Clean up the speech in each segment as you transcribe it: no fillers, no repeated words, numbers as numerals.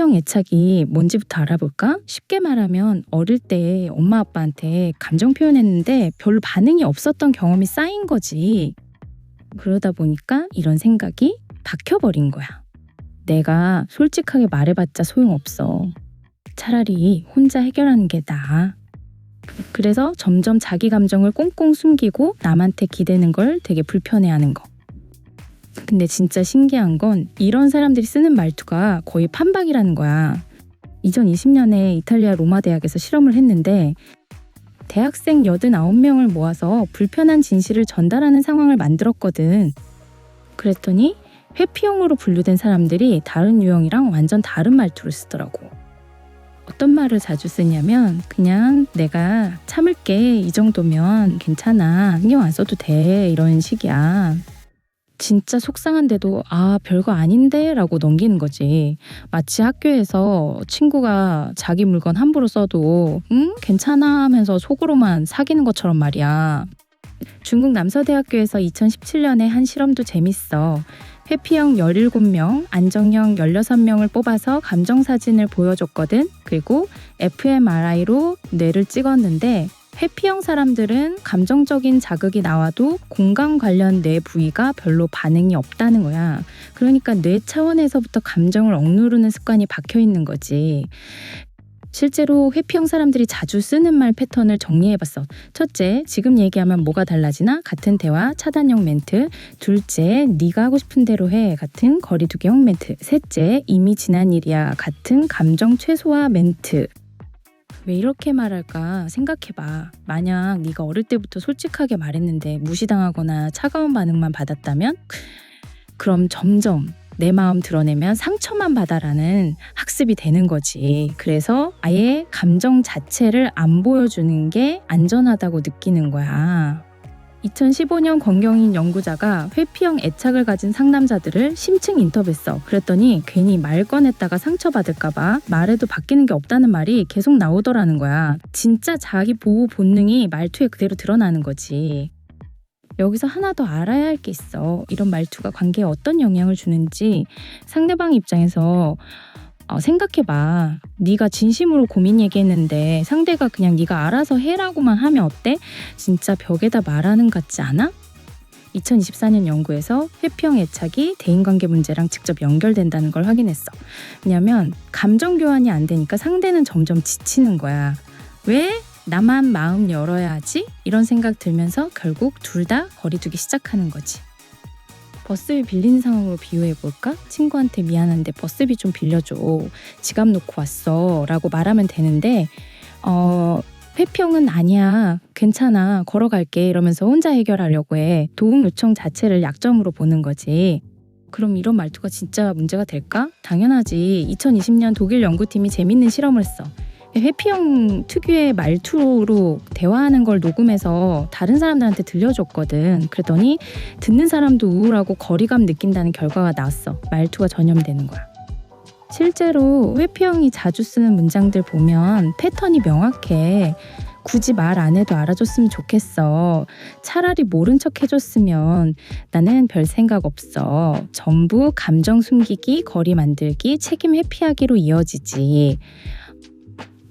회피형 애착이 뭔지부터 알아볼까? 쉽게 말하면 어릴 때 엄마 아빠한테 감정 표현했는데 별로 반응이 없었던 경험이 쌓인 거지. 그러다 보니까 이런 생각이 박혀버린 거야. 내가 솔직하게 말해봤자 소용없어. 차라리 혼자 해결하는 게 나아. 그래서 점점 자기 감정을 꽁꽁 숨기고 남한테 기대는 걸 되게 불편해하는 거. 근데 진짜 신기한 건 이런 사람들이 쓰는 말투가 거의 판박이라는 거야. 2020년에 이탈리아 로마 대학에서 실험을 했는데 대학생 89명을 모아서 불편한 진실을 전달하는 상황을 만들었거든. 그랬더니 회피형으로 분류된 사람들이 다른 유형이랑 완전 다른 말투를 쓰더라고. 어떤 말을 자주 쓰냐면 그냥 내가 참을게, 이 정도면 괜찮아, 신경 안 써도 돼, 이런 식이야. 진짜 속상한데도 별거 아닌데 라고 넘기는 거지. 마치 학교에서 친구가 자기 물건 함부로 써도 괜찮아 하면서 속으로만 사귀는 것처럼 말이야. 중국 남서대학교에서 2017년에 한 실험도 재밌어. 회피형 17명, 안정형 16명을 뽑아서 감정사진을 보여줬거든. 그리고 fMRI로 뇌를 찍었는데 회피형 사람들은 감정적인 자극이 나와도 공감 관련 뇌 부위가 별로 반응이 없다는 거야. 그러니까 뇌 차원에서부터 감정을 억누르는 습관이 박혀 있는 거지. 실제로 회피형 사람들이 자주 쓰는 말 패턴을 정리해봤어. 첫째, 지금 얘기하면 뭐가 달라지나? 같은 대화, 차단형 멘트. 둘째, 네가 하고 싶은 대로 해. 같은 거리두기형 멘트. 셋째, 이미 지난 일이야. 같은 감정 최소화 멘트. 왜 이렇게 말할까 생각해봐. 만약 네가 어릴 때부터 솔직하게 말했는데 무시당하거나 차가운 반응만 받았다면 그럼 점점 내 마음 드러내면 상처만 받아라는 학습이 되는 거지. 그래서 아예 감정 자체를 안 보여주는 게 안전하다고 느끼는 거야. 2015년 권경인 연구자가 회피형 애착을 가진 상남자들을 심층 인터뷰했어. 그랬더니 괜히 말 꺼냈다가 상처받을까봐 말해도 바뀌는 게 없다는 말이 계속 나오더라는 거야. 진짜 자기 보호 본능이 말투에 그대로 드러나는 거지. 여기서 하나 더 알아야 할 게 있어. 이런 말투가 관계에 어떤 영향을 주는지 상대방 입장에서 생각해봐. 네가 진심으로 고민 얘기했는데 상대가 그냥 네가 알아서 해라고만 하면 어때? 진짜 벽에다 말하는 것 같지 않아? 2024년 연구에서 회피형 애착이 대인관계 문제랑 직접 연결된다는 걸 확인했어. 왜냐면 감정 교환이 안 되니까 상대는 점점 지치는 거야. 왜? 나만 마음 열어야 하지? 이런 생각 들면서 결국 둘 다 거리두기 시작하는 거지. 버스비 빌리는 상황으로 비유해볼까? 친구한테 미안한데 버스비 좀 빌려줘. 지갑 놓고 왔어. 라고 말하면 되는데 회피형은 아니야. 괜찮아. 걸어갈게. 이러면서 혼자 해결하려고 해. 도움 요청 자체를 약점으로 보는 거지. 그럼 이런 말투가 진짜 문제가 될까? 당연하지. 2020년 독일 연구팀이 재밌는 실험을 했어. 회피형 특유의 말투로 대화하는 걸 녹음해서 다른 사람들한테 들려줬거든. 그랬더니 듣는 사람도 우울하고 거리감 느낀다는 결과가 나왔어. 말투가 전염되는 거야. 실제로 회피형이 자주 쓰는 문장들 보면 패턴이 명확해. 굳이 말 안 해도 알아줬으면 좋겠어. 차라리 모른 척 해줬으면. 나는 별 생각 없어. 전부 감정 숨기기, 거리 만들기, 책임 회피하기로 이어지지.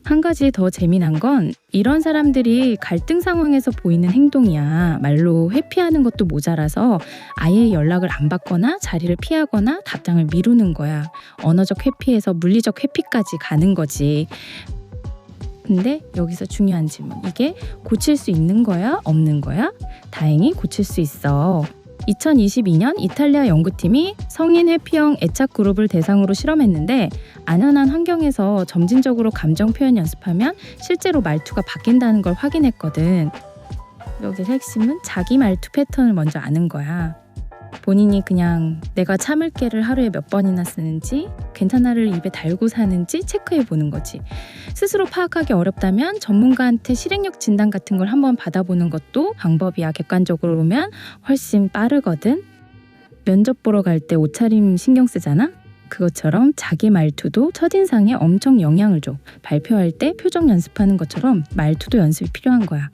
한 가지 더 재미난 건 이런 사람들이 갈등 상황에서 보이는 행동이야. 말로 회피하는 것도 모자라서 아예 연락을 안 받거나 자리를 피하거나 답장을 미루는 거야. 언어적 회피에서 물리적 회피까지 가는 거지. 근데 여기서 중요한 질문. 이게 고칠 수 있는 거야? 없는 거야? 다행히 고칠 수 있어. 2022년 이탈리아 연구팀이 성인 회피형 애착 그룹을 대상으로 실험했는데 안연한 환경에서 점진적으로 감정 표현 연습하면 실제로 말투가 바뀐다는 걸 확인했거든. 여기서 핵심은 자기 말투 패턴을 먼저 아는 거야. 본인이 그냥 내가 참을게를 하루에 몇 번이나 쓰는지, 괜찮아를 입에 달고 사는지 체크해 보는 거지. 스스로 파악하기 어렵다면 전문가한테 실행력 진단 같은 걸 한번 받아보는 것도 방법이야. 객관적으로 보면 훨씬 빠르거든. 면접 보러 갈 때 옷차림 신경 쓰잖아? 그것처럼 자기 말투도 첫인상에 엄청 영향을 줘. 발표할 때 표정 연습하는 것처럼 말투도 연습이 필요한 거야.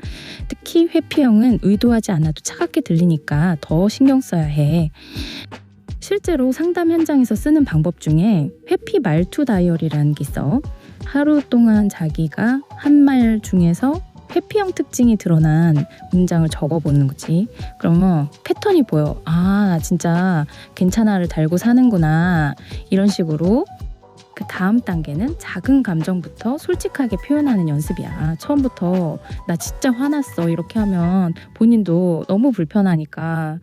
특히 회피형은 의도하지 않아도 차갑게 들리니까 더 신경 써야 해. 실제로 상담 현장에서 쓰는 방법 중에 회피 말투 다이어리라는 게 있어. 하루 동안 자기가 한 말 중에서 회피형 특징이 드러난 문장을 적어보는 거지. 그러면 패턴이 보여. 아, 진짜 괜찮아를 달고 사는구나. 이런 식으로. 그 다음 단계는 작은 감정부터 솔직하게 표현하는 연습이야. 처음부터 나 진짜 화났어 이렇게 하면 본인도 너무 불편하니까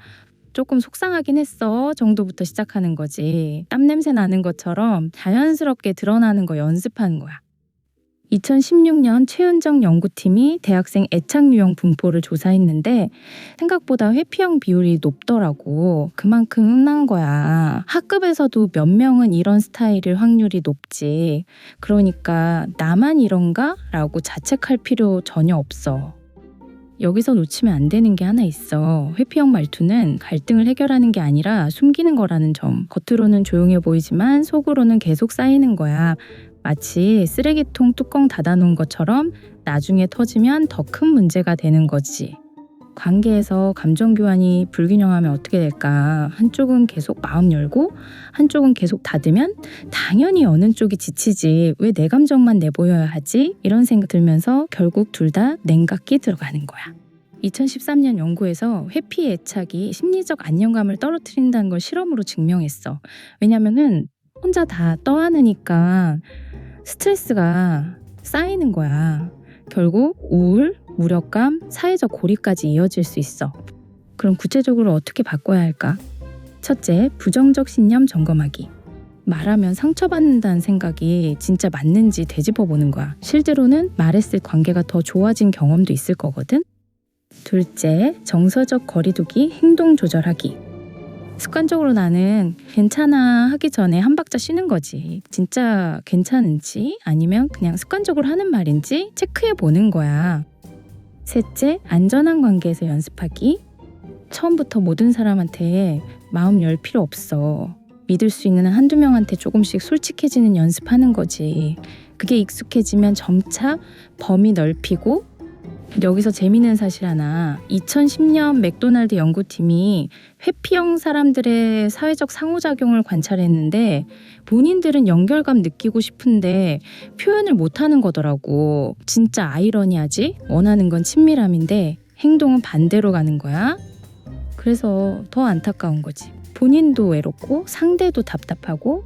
조금 속상하긴 했어 정도부터 시작하는 거지. 땀 냄새 나는 것처럼 자연스럽게 드러나는 거 연습하는 거야. 2016년 최은정 연구팀이 대학생 애착 유형 분포를 조사했는데 생각보다 회피형 비율이 높더라고. 그만큼 흔한 거야. 학급에서도 몇 명은 이런 스타일일 확률이 높지. 그러니까 나만 이런가? 라고 자책할 필요 전혀 없어. 여기서 놓치면 안 되는 게 하나 있어. 회피형 말투는 갈등을 해결하는 게 아니라 숨기는 거라는 점. 겉으로는 조용해 보이지만 속으로는 계속 쌓이는 거야. 마치 쓰레기통 뚜껑 닫아놓은 것처럼 나중에 터지면 더 큰 문제가 되는 거지. 관계에서 감정 교환이 불균형하면 어떻게 될까? 한쪽은 계속 마음 열고 한쪽은 계속 닫으면 당연히 어느 쪽이 지치지. 왜 내 감정만 내보여야 하지? 이런 생각 들면서 결국 둘 다 냉각기 들어가는 거야. 2013년 연구에서 회피 애착이 심리적 안정감을 떨어뜨린다는 걸 실험으로 증명했어. 왜냐면은 혼자 다 떠안으니까 스트레스가 쌓이는 거야. 결국 우울, 무력감, 사회적 고립까지 이어질 수 있어. 그럼 구체적으로 어떻게 바꿔야 할까? 첫째, 부정적 신념 점검하기. 말하면 상처받는다는 생각이 진짜 맞는지 되짚어보는 거야. 실제로는 말했을 관계가 더 좋아진 경험도 있을 거거든. 둘째, 정서적 거리두기, 행동 조절하기. 습관적으로 나는 괜찮아 하기 전에 한 박자 쉬는 거지. 진짜 괜찮은지 아니면 그냥 습관적으로 하는 말인지 체크해 보는 거야. 셋째, 안전한 관계에서 연습하기. 처음부터 모든 사람한테 마음 열 필요 없어. 믿을 수 있는 한두 명한테 조금씩 솔직해지는 연습하는 거지. 그게 익숙해지면 점차 범위 넓히고. 여기서 재미있는 사실 하나. 2010년 맥도날드 연구팀이 회피형 사람들의 사회적 상호작용을 관찰했는데 본인들은 연결감 느끼고 싶은데 표현을 못하는 거더라고. 진짜 아이러니하지? 원하는 건 친밀함인데 행동은 반대로 가는 거야. 그래서 더 안타까운 거지. 본인도 외롭고 상대도 답답하고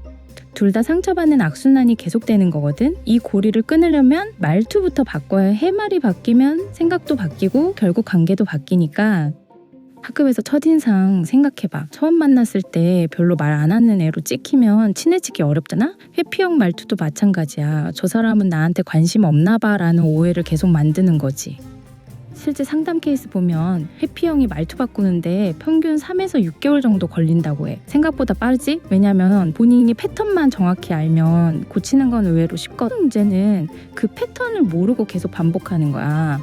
둘 다 상처받는 악순환이 계속되는 거거든. 이 고리를 끊으려면 말투부터 바꿔야 해말이 바뀌면 생각도 바뀌고 결국 관계도 바뀌니까. 학급에서 첫인상 생각해봐. 처음 만났을 때 별로 말 안 하는 애로 찍히면 친해지기 어렵잖아? 회피형 말투도 마찬가지야. 저 사람은 나한테 관심 없나 봐 라는 오해를 계속 만드는 거지. 실제 상담 케이스 보면 회피형이 말투 바꾸는데 평균 3에서 6개월 정도 걸린다고 해. 생각보다 빠르지? 왜냐면 본인이 패턴만 정확히 알면 고치는 건 의외로 쉽거든. 문제는 그 패턴을 모르고 계속 반복하는 거야.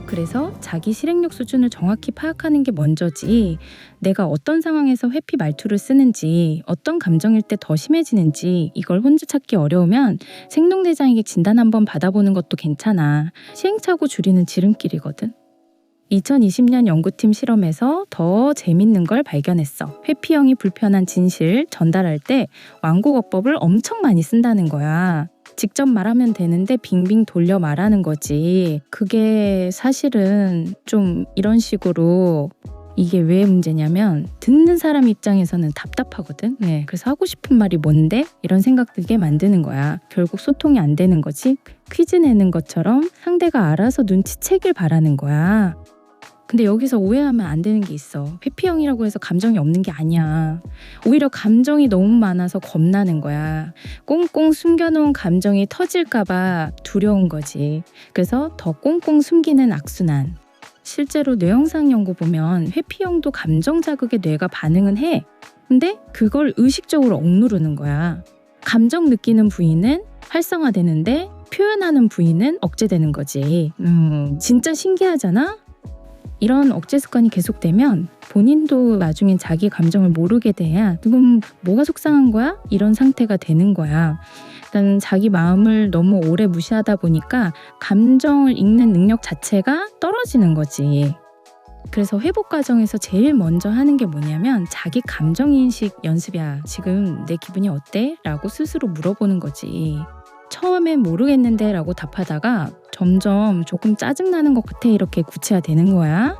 그래서 자기 실행력 수준을 정확히 파악하는 게 먼저지, 내가 어떤 상황에서 회피 말투를 쓰는지, 어떤 감정일 때 더 심해지는지 이걸 혼자 찾기 어려우면 생동대장에게 진단 한번 받아보는 것도 괜찮아. 시행착오 줄이는 지름길이거든. 2020년 연구팀 실험에서 더 재밌는 걸 발견했어. 회피형이 불편한 진실 전달할 때 완곡어법을 엄청 많이 쓴다는 거야. 직접 말하면 되는데 빙빙 돌려 말하는 거지. 그게 사실은 좀 이런 식으로, 이게 왜 문제냐면 듣는 사람 입장에서는 답답하거든. 네, 그래서 하고 싶은 말이 뭔데? 이런 생각 들게 만드는 거야. 결국 소통이 안 되는 거지. 퀴즈 내는 것처럼 상대가 알아서 눈치채길 바라는 거야. 근데 여기서 오해하면 안 되는 게 있어. 회피형이라고 해서 감정이 없는 게 아니야. 오히려 감정이 너무 많아서 겁나는 거야. 꽁꽁 숨겨놓은 감정이 터질까 봐 두려운 거지. 그래서 더 꽁꽁 숨기는 악순환. 실제로 뇌영상 연구 보면 회피형도 감정 자극에 뇌가 반응은 해. 근데 그걸 의식적으로 억누르는 거야. 감정 느끼는 부위는 활성화되는데 표현하는 부위는 억제되는 거지. 진짜 신기하잖아? 이런 억제 습관이 계속되면 본인도 나중엔 자기 감정을 모르게 돼야 지금 뭐가 속상한 거야? 이런 상태가 되는 거야. 일단 자기 마음을 너무 오래 무시하다 보니까 감정을 읽는 능력 자체가 떨어지는 거지. 그래서 회복 과정에서 제일 먼저 하는 게 뭐냐면 자기 감정인식 연습이야. 지금 내 기분이 어때? 라고 스스로 물어보는 거지. 처음엔 모르겠는데 라고 답하다가 점점 조금 짜증나는 것 같아 이렇게 구체화되는 거야.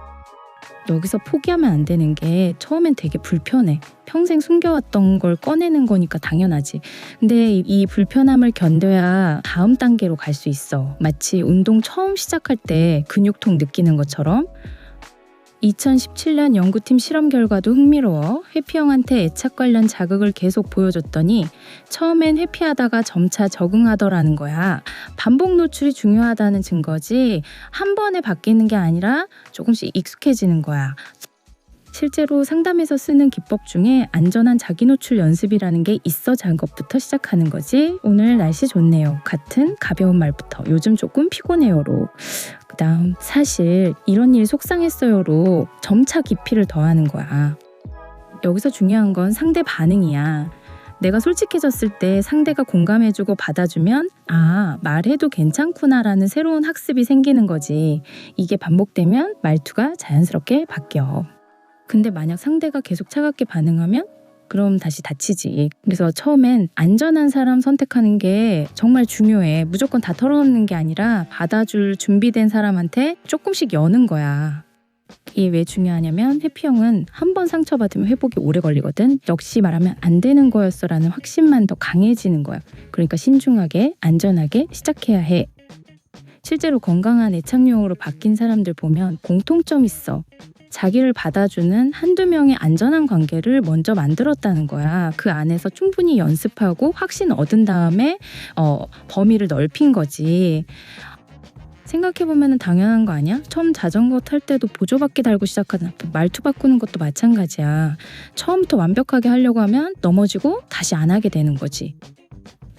여기서 포기하면 안 되는 게 처음엔 되게 불편해. 평생 숨겨왔던 걸 꺼내는 거니까 당연하지. 근데 이 불편함을 견뎌야 다음 단계로 갈 수 있어. 마치 운동 처음 시작할 때 근육통 느끼는 것처럼. 2017년 연구팀 실험 결과도 흥미로워. 회피형한테 애착 관련 자극을 계속 보여줬더니 처음엔 회피하다가 점차 적응하더라는 거야. 반복 노출이 중요하다는 증거지 한 번에 바뀌는 게 아니라 조금씩 익숙해지는 거야. 실제로 상담에서 쓰는 기법 중에 안전한 자기 노출 연습이라는 게 있어 작업부터 시작하는 거지. 오늘 날씨 좋네요. 같은 가벼운 말부터. 요즘 조금 피곤해요로. 그다음 사실 이런 일 속상했어요로 점차 깊이를 더하는 거야. 여기서 중요한 건 상대 반응이야. 내가 솔직해졌을 때 상대가 공감해주고 받아주면 아, 말해도 괜찮구나라는 새로운 학습이 생기는 거지. 이게 반복되면 말투가 자연스럽게 바뀌어. 근데 만약 상대가 계속 차갑게 반응하면 그럼 다시 다치지. 그래서 처음엔 안전한 사람 선택하는 게 정말 중요해. 무조건 다 털어놓는 게 아니라 받아줄 준비된 사람한테 조금씩 여는 거야. 이게 왜 중요하냐면 회피형은 한 번 상처받으면 회복이 오래 걸리거든. 역시 말하면 안 되는 거였어 라는 확신만 더 강해지는 거야. 그러니까 신중하게 안전하게 시작해야 해. 실제로 건강한 애착 유형으로 바뀐 사람들 보면 공통점 있어. 자기를 받아주는 한두 명의 안전한 관계를 먼저 만들었다는 거야. 그 안에서 충분히 연습하고 확신 얻은 다음에 범위를 넓힌 거지. 생각해보면 당연한 거 아니야? 처음 자전거 탈 때도 보조바퀴 달고 시작하든 말투 바꾸는 것도 마찬가지야. 처음부터 완벽하게 하려고 하면 넘어지고 다시 안 하게 되는 거지.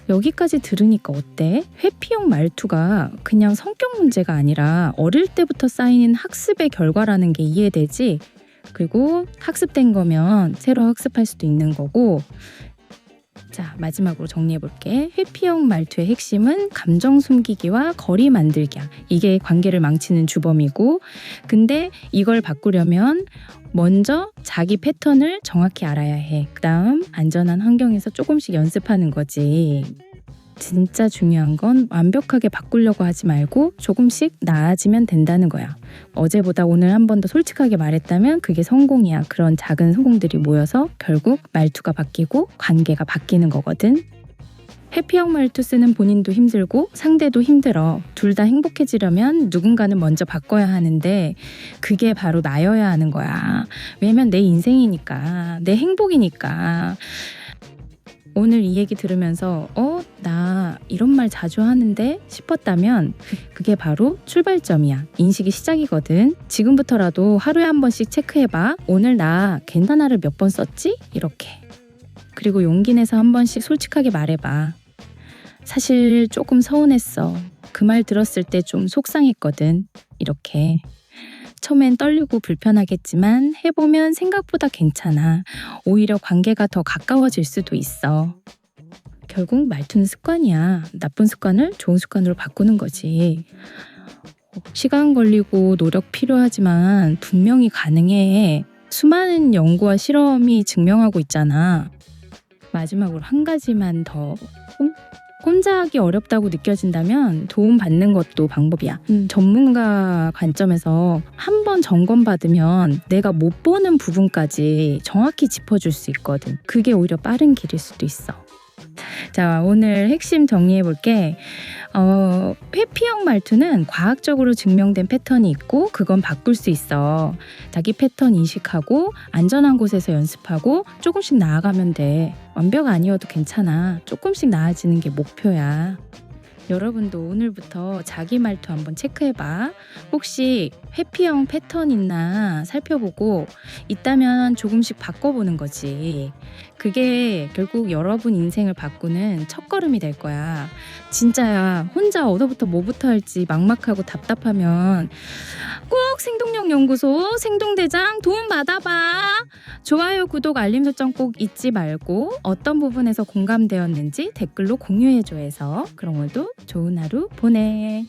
여기까지 들으니까 어때? 회피형 말투가 그냥 성격 문제가 아니라 어릴 때부터 쌓이는 학습의 결과라는 게 이해되지? 그리고 학습된 거면 새로 학습할 수도 있는 거고. 자, 마지막으로 정리해볼게. 회피형 말투의 핵심은 감정 숨기기와 거리 만들기야. 이게 관계를 망치는 주범이고, 근데 이걸 바꾸려면 먼저 자기 패턴을 정확히 알아야 해. 그다음 안전한 환경에서 조금씩 연습하는 거지. 진짜 중요한 건 완벽하게 바꾸려고 하지 말고 조금씩 나아지면 된다는 거야. 어제보다 오늘 한 번 더 솔직하게 말했다면 그게 성공이야. 그런 작은 성공들이 모여서 결국 말투가 바뀌고 관계가 바뀌는 거거든. 회피형 말투 쓰는 본인도 힘들고 상대도 힘들어. 둘 다 행복해지려면 누군가는 먼저 바꿔야 하는데 그게 바로 나여야 하는 거야. 왜냐면 내 인생이니까, 내 행복이니까. 오늘 이 얘기 들으면서 나 이런 말 자주 하는데 싶었다면 그게 바로 출발점이야. 인식이 시작이거든. 지금부터라도 하루에 한 번씩 체크해봐. 오늘 나 괜찮아를 몇 번 썼지? 이렇게. 그리고 용기 내서 한 번씩 솔직하게 말해봐. 사실 조금 서운했어. 그 말 들었을 때 좀 속상했거든. 이렇게. 처음엔 떨리고 불편하겠지만 해보면 생각보다 괜찮아. 오히려 관계가 더 가까워질 수도 있어. 결국 말투는 습관이야. 나쁜 습관을 좋은 습관으로 바꾸는 거지. 시간 걸리고 노력 필요하지만 분명히 가능해. 수많은 연구와 실험이 증명하고 있잖아. 마지막으로 한 가지만 더. 혼자 하기 어렵다고 느껴진다면 도움받는 것도 방법이야. 전문가 관점에서 한 번 점검받으면 내가 못 보는 부분까지 정확히 짚어줄 수 있거든. 그게 오히려 빠른 길일 수도 있어. 자, 오늘 핵심 정리해볼게. 회피형 말투는 과학적으로 증명된 패턴이 있고 그건 바꿀 수 있어. 자기 패턴 인식하고 안전한 곳에서 연습하고 조금씩 나아가면 돼. 완벽 아니어도 괜찮아. 조금씩 나아지는 게 목표야. 여러분도 오늘부터 자기 말투 한번 체크해봐. 혹시 회피형 패턴 있나 살펴보고 있다면 조금씩 바꿔보는 거지. 그게 결국 여러분 인생을 바꾸는 첫걸음이 될 거야. 진짜야. 혼자 어디부터 뭐부터 할지 막막하고 답답하면 꼭 생동력연구소 생동대장 도움 받아봐. 좋아요, 구독, 알림 설정 꼭 잊지 말고 어떤 부분에서 공감되었는지 댓글로 공유해줘 해서 그럼 오늘도 좋은 하루 보내.